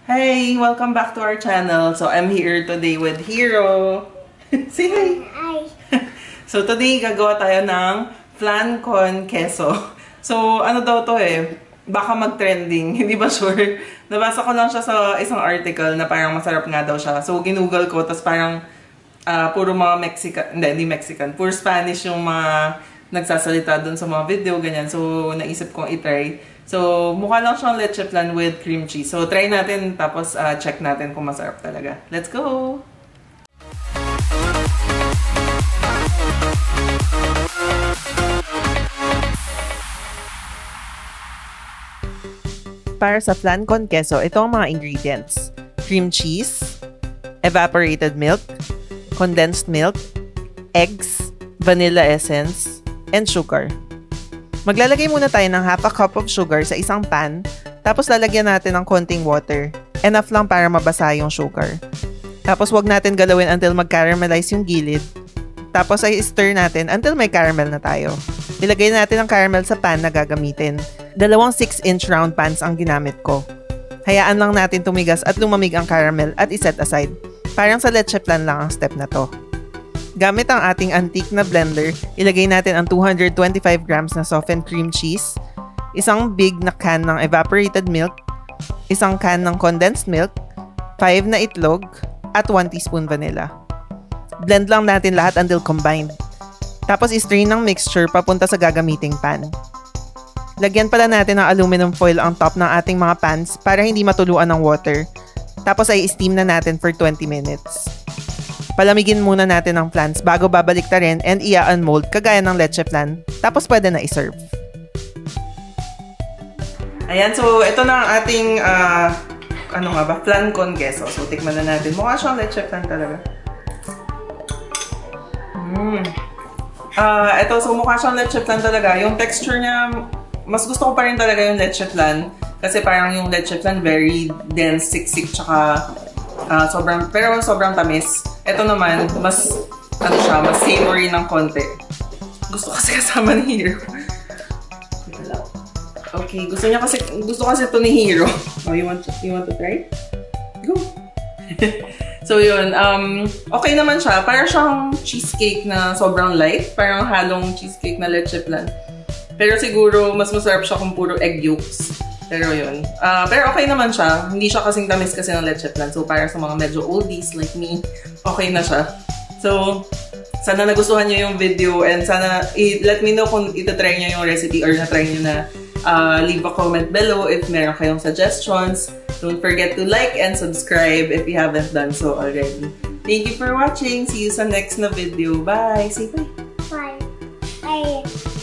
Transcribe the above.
Hey! Welcome back to our channel. So, I'm here today with Hero. Say hi! Hi! So, today gagawa tayo ng flan con queso. So, ano daw to eh? Baka mag-trending. Hindi ba sure? Nabasa ko lang siya sa isang article na parang masarap nga daw siya. So, ginugol ko. Tapos parang puro mga Mexican. Hindi Mexican. Puro Spanish yung mga nagsasalita dun sa mga video, ganyan. So, naisip kong itry. So, mukha lang siyang leche flan with cream cheese. So, try natin, tapos check natin kung masarap talaga. Let's go! Para sa flan con queso, ito ang mga ingredients. Cream cheese, evaporated milk, condensed milk, eggs, vanilla essence, and sugar. Maglalagay muna tayo ng half a cup of sugar sa isang pan, tapos lalagyan natin ng konting water. Enough lang para mabasa yung sugar. Tapos wag natin galawin until mag-caramelize yung gilid. Tapos ay stir natin until may caramel na tayo. Ilagay natin ang caramel sa pan na gagamitin. 2 6-inch round pans ang ginamit ko. Hayaan lang natin tumigas at lumamig ang caramel at iset aside. Parang sa leche flan lang ang step na to. Gamit ang ating antique na blender, ilagay natin ang 225 grams na softened cream cheese, isang big na can ng evaporated milk, isang can ng condensed milk, 5 na itlog, at 1 teaspoon vanilla. Blend lang natin lahat until combined. Tapos i-strain ng mixture papunta sa gagamiting pan. Lagyan pala natin ng aluminum foil ang top ng ating mga pans para hindi matuluan ng water. Tapos ay steam na natin for 20 minutes. Palamigin muna natin ang flans bago babalik ta rin and i-unmold kagaya ng leche flan. Tapos pwede na i-serve. Ayan, so ito na ang ating flan con queso. So tikman na natin. Mukha siyang leche flan talaga. Ito, so mukha siyang leche flan talaga. Yung texture niya, mas gusto ko pa rin talaga yung leche flan. Kasi parang yung leche flan very dense, siksik, tsaka sobrang tamis. Ito naman, mas savory ng konti. Gusto kasi kasama ni Hero. Okay, gusto kasi ito ni Hero. Oh, you want to try? Go! So yun, okay naman siya. Parang siyang cheesecake na sobrang light. Parang halong cheesecake na leche flan. Pero siguro, mas masarap siya kung puro egg yolks. Pero yun. Pero okay naman siya. Hindi siya kasing tamis kasi ng leche flan. So, para sa mga medyo oldies like me, okay na siya. So, sana nagustuhan niyo yung video and sana let me know kung itatry niyo yung recipe or na-try niyo na. Leave a comment below if meron kayong suggestions. Don't forget to like and subscribe if you haven't done so already. Thank you for watching. See you sa next na video. Bye! Say bye! Bye! Bye!